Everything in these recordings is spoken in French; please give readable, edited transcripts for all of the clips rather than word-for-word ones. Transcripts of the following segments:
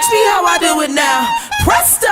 Watch me how I do it now. Presto.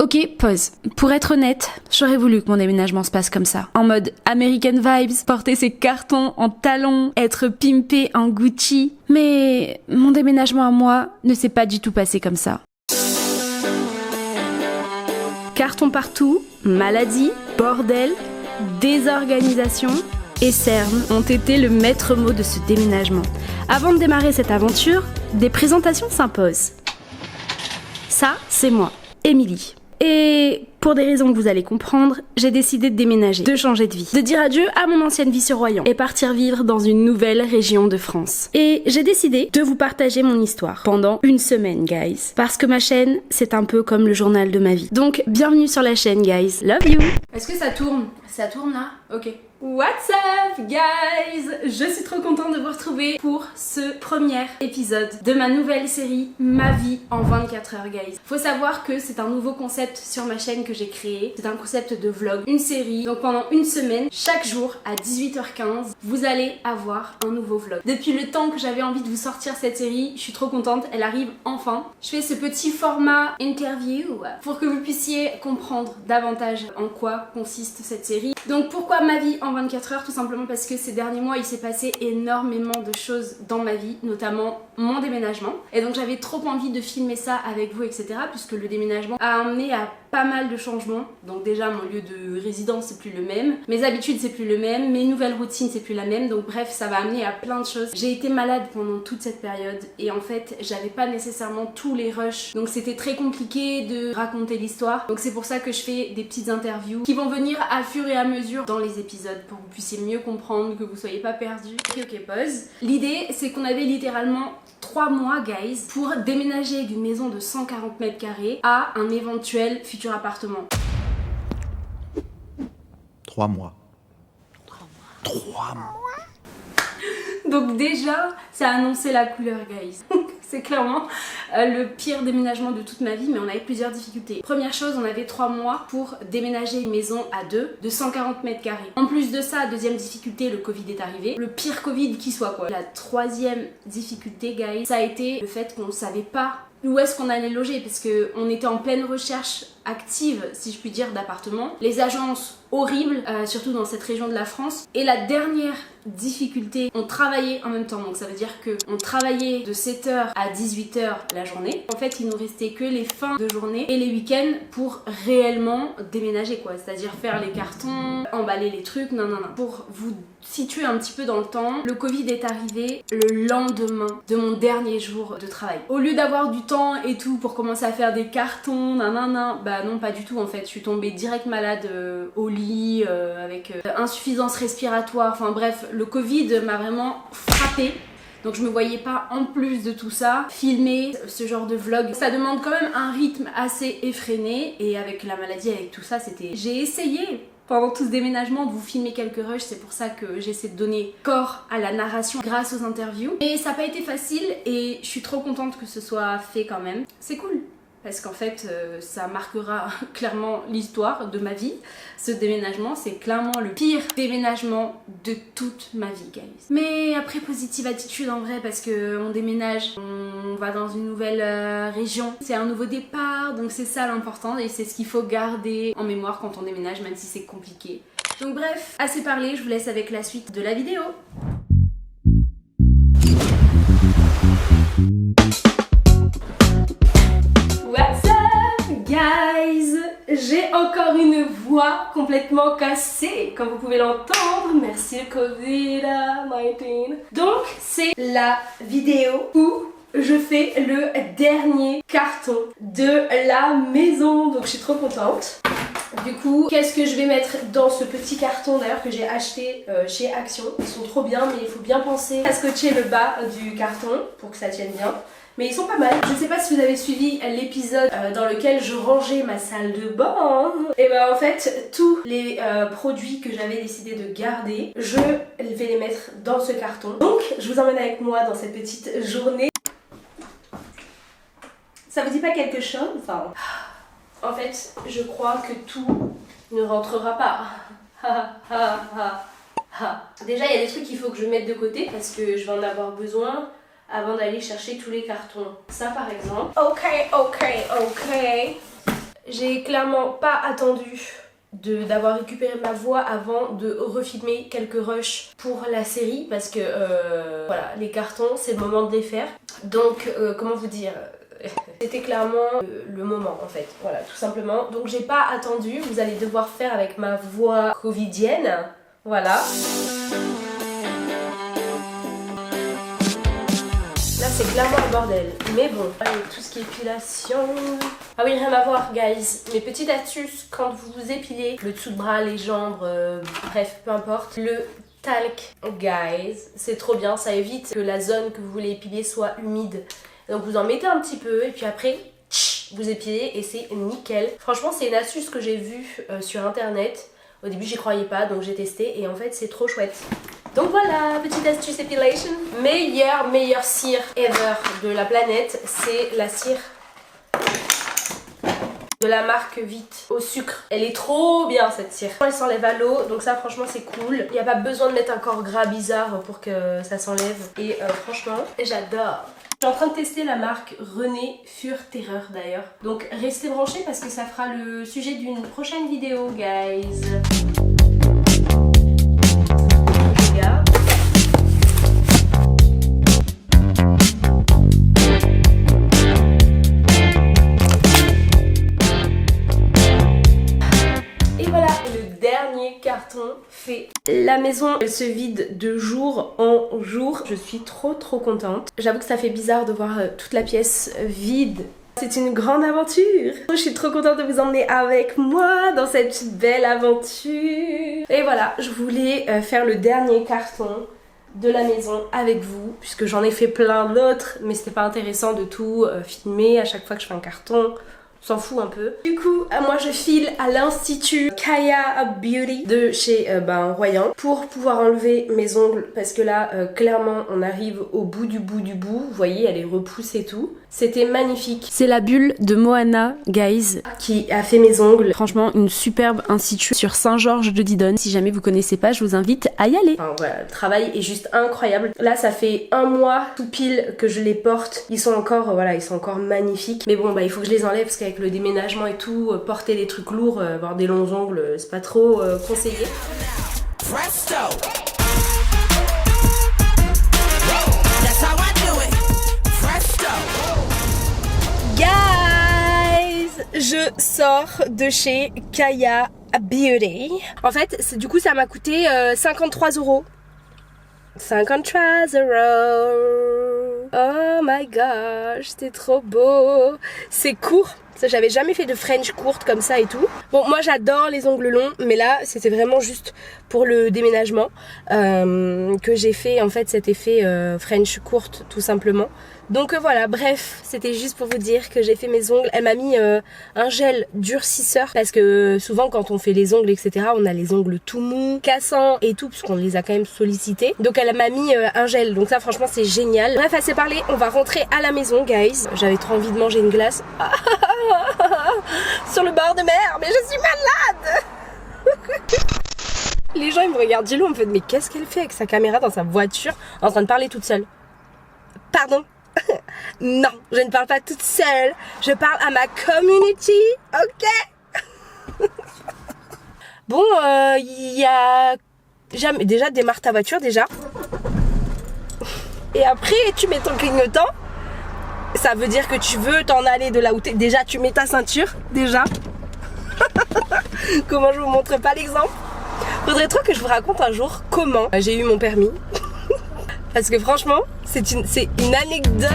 Ok, pause. Pour être honnête, j'aurais voulu que mon déménagement se passe comme ça. En mode American vibes, porter ses cartons en talons, être pimpé en Gucci. Mais mon déménagement à moi ne s'est pas du tout passé comme ça. Cartons partout, maladie, bordel, désorganisation et cernes ont été le maître mot de ce déménagement. Avant de démarrer cette aventure, des présentations s'imposent. Ça, c'est moi, Émilie. Et pour des raisons que vous allez comprendre, j'ai décidé de déménager, de changer de vie, de dire adieu à mon ancienne vie sur Royan et partir vivre dans une nouvelle région de France. Et j'ai décidé de vous partager mon histoire pendant une semaine, guys. Parce que ma chaîne, c'est un peu comme le journal de ma vie. Donc, bienvenue sur la chaîne, guys. Love you! Est-ce que ça tourne? Ça tourne là? Ok. What's up, guys? Je suis trop contente de vous retrouver pour ce premier épisode de ma nouvelle série Ma vie en 24 heures, guys. Faut savoir que c'est un nouveau concept sur ma chaîne que j'ai créé. C'est un concept de vlog, une série. Donc pendant une semaine, chaque jour à 18h15, vous allez avoir un nouveau vlog. Depuis le temps que j'avais envie de vous sortir cette série, je suis trop contente, elle arrive enfin. Je fais ce petit format interview pour que vous puissiez comprendre davantage en quoi consiste cette série. Donc pourquoi Ma vie en 24 heures? Tout simplement parce que ces derniers mois il s'est passé énormément de choses dans ma vie, notamment mon déménagement, et donc j'avais trop envie de filmer ça avec vous, etc., puisque le déménagement a amené à pas mal de changements. Donc déjà mon lieu de résidence c'est plus le même, mes habitudes c'est plus le même, mes nouvelles routines c'est plus la même, donc bref ça va amener à plein de choses. J'ai été malade pendant toute cette période et en fait j'avais pas nécessairement tous les rushs, donc c'était très compliqué de raconter l'histoire. Donc c'est pour ça que je fais des petites interviews qui vont venir à fur et à mesure dans les épisodes pour que vous puissiez mieux comprendre, que vous soyez pas perdus. Ok, pause. L'idée c'est qu'on avait littéralement 3 mois, guys, pour déménager d'une maison de 140 mètres carrés à un éventuel futur appartement. 3 mois. 3 mois. Donc déjà, ça a annoncé la couleur, guys. C'est clairement le pire déménagement de toute ma vie, mais on avait plusieurs difficultés. Première chose, on avait 3 mois pour déménager une maison à deux de 140 mètres carrés. En plus de ça, deuxième difficulté, le Covid est arrivé. Le pire Covid qui soit, quoi. La troisième difficulté, guys, ça a été le fait qu'on ne savait pas où est-ce qu'on allait loger, parce qu'on était en pleine recherche active, si je puis dire, d'appartements. Les agences horribles, surtout dans cette région de la France. Et la dernière difficulté, on travaillait en même temps, donc ça veut dire qu'on travaillait de 7h à 18h la journée. En fait, il nous restait que les fins de journée et les week-ends pour réellement déménager, quoi. C'est-à-dire faire les cartons, emballer les trucs, non. Pour vous situer un petit peu dans le temps, le Covid est arrivé le lendemain de mon dernier jour de travail. Au lieu d'avoir du temps et tout pour commencer à faire des cartons, bah non, pas du tout en fait. Je suis tombée direct malade au lit avec insuffisance respiratoire, enfin bref, le Covid m'a vraiment frappée. Donc je me voyais pas, en plus de tout ça, filmer ce genre de vlog. Ça demande quand même un rythme assez effréné, et avec la maladie, avec tout ça, c'était... J'ai essayé pendant tout ce déménagement de vous filmer quelques rushs, c'est pour ça que j'essaie de donner corps à la narration grâce aux interviews. Et ça n'a pas été facile et je suis trop contente que ce soit fait quand même. C'est cool, parce qu'en fait ça marquera clairement l'histoire de ma vie. Ce déménagement, c'est clairement le pire déménagement de toute ma vie, guys. Mais après, positive attitude en vrai, parce que on déménage, on va dans une nouvelle région, c'est un nouveau départ, donc c'est ça l'important et c'est ce qu'il faut garder en mémoire quand on déménage, même si c'est compliqué. Donc bref, assez parlé, je vous laisse avec la suite de la vidéo. What's up, guys? J'ai encore une voix complètement cassée, comme vous pouvez l'entendre. Merci le Covid-19. Donc, c'est la vidéo où je fais le dernier carton de la maison. Donc, je suis trop contente. Du coup, qu'est-ce que je vais mettre dans ce petit carton d'ailleurs que j'ai acheté chez Action? Ils sont trop bien, mais il faut bien penser à scotcher le bas du carton pour que ça tienne bien. Mais ils sont pas mal. Je ne sais pas si vous avez suivi l'épisode dans lequel je rangeais ma salle de bain. Et ben en fait, tous les produits que j'avais décidé de garder, je vais les mettre dans ce carton. Donc, je vous emmène avec moi dans cette petite journée. Ça vous dit pas quelque chose? Enfin, en fait, je crois que tout ne rentrera pas. Déjà, il y a des trucs qu'il faut que je mette de côté parce que je vais en avoir besoin avant d'aller chercher tous les cartons. Ça par exemple. Ok. J'ai clairement pas attendu d'avoir récupéré ma voix avant de refilmer quelques rushs pour la série parce que voilà, les cartons c'est le moment de les faire. Donc comment vous dire, c'était clairement le moment en fait, voilà tout simplement. Donc j'ai pas attendu, vous allez devoir faire avec ma voix covidienne, voilà. Là c'est clairement un bordel, mais bon, allez, tout ce qui est épilation... Ah oui, rien à voir guys, mes petites astuces quand vous vous épilez, le dessous de bras, les jambes, bref, peu importe. Le talc, guys, c'est trop bien, ça évite que la zone que vous voulez épiler soit humide. Donc vous en mettez un petit peu et puis après, vous épilez et c'est nickel. Franchement c'est une astuce que j'ai vue sur internet. Au début j'y croyais pas donc j'ai testé et en fait c'est trop chouette. Donc voilà, petite astuce épilation. Meilleure cire ever de la planète, c'est la cire de la marque Vite au sucre. Elle est trop bien cette cire. Elle s'enlève à l'eau, donc ça franchement c'est cool. Il n'y a pas besoin de mettre un corps gras bizarre pour que ça s'enlève. Et franchement, j'adore. Je suis en train de tester la marque René Fur Terreur d'ailleurs. Donc restez branchés parce que ça fera le sujet d'une prochaine vidéo, guys. Carton fait. La maison elle se vide de jour en jour. Je suis trop contente. J'avoue que ça fait bizarre de voir toute la pièce vide. C'est une grande aventure. Je suis trop contente de vous emmener avec moi dans cette belle aventure. Et voilà, je voulais faire le dernier carton de la maison avec vous puisque j'en ai fait plein d'autres mais c'était pas intéressant de tout filmer à chaque fois que je fais un carton. S'en fout un peu. Du coup, moi je file à l'institut Kaya Beauty de chez Royan pour pouvoir enlever mes ongles parce que là, clairement, on arrive au bout du bout. Vous voyez, elle est repousse et tout. C'était magnifique. C'est la bulle de Moana, guys, qui a fait mes ongles. Franchement, une superbe institut sur Saint-Georges de Didonne. Si jamais vous connaissez pas, je vous invite à y aller. Enfin voilà, le travail est juste incroyable. Là, ça fait un mois tout pile que je les porte. Ils sont encore, voilà, ils sont encore magnifiques. Mais bon, il faut que je les enlève parce qu'avec le déménagement et tout, porter des trucs lourds, avoir des longs ongles, c'est pas trop conseillé. Presto. That's how I do it. Presto. Guys, je sors de chez Kaya Beauty. En fait, du coup, ça m'a coûté 53 €. 53 €. Oh my gosh, c'était trop beau. C'est court. Ça, j'avais jamais fait de French courte comme ça et tout. Bon, moi j'adore les ongles longs, mais là c'était vraiment juste pour le déménagement que j'ai fait en fait cet effet French courte tout simplement. Donc voilà, bref, c'était juste pour vous dire que j'ai fait mes ongles. Elle m'a mis un gel durcisseur parce que souvent quand on fait les ongles etc, on a les ongles tout mous, cassants et tout puisqu'on les a quand même sollicités. Donc elle m'a mis un gel, donc ça franchement c'est génial. Bref, assez parlé, on va rentrer à la maison guys. J'avais trop envie de manger une glace. Sur le bord de mer, mais je suis malade. Les gens ils me regardent Gilou, me fait mais qu'est-ce qu'elle fait avec sa caméra dans sa voiture en train de parler toute seule? Pardon? Non, je ne parle pas toute seule, je parle à ma community, ok? Bon, il y a... Déjà, démarre ta voiture, déjà. Et après, tu mets ton clignotant. Ça veut dire que tu veux t'en aller de là où t'es. Déjà, tu mets ta ceinture, déjà. Comment je vous montre pas l'exemple? Faudrait trop que je vous raconte un jour comment j'ai eu mon permis. Parce que franchement, c'est une anecdote.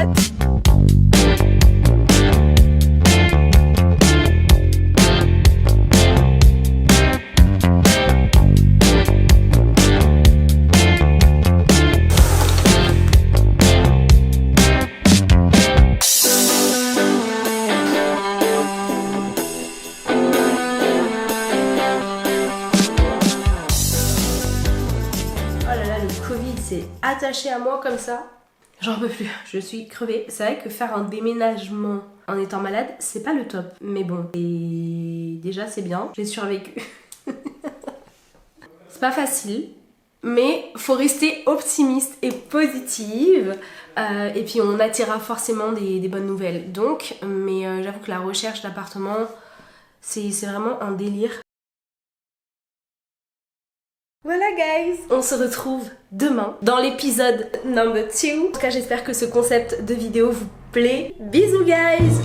Attaché à moi comme ça, j'en peux plus, je suis crevée. C'est vrai que faire un déménagement en étant malade, c'est pas le top, mais bon, et déjà c'est bien, j'ai survécu. C'est pas facile, mais faut rester optimiste et positive. Et puis on attirera forcément des bonnes nouvelles. Donc, mais j'avoue que la recherche d'appartement, c'est vraiment un délire. Voilà guys, on se retrouve demain dans l'épisode number 2. En tout cas j'espère que ce concept de vidéo vous plaît. Bisous guys.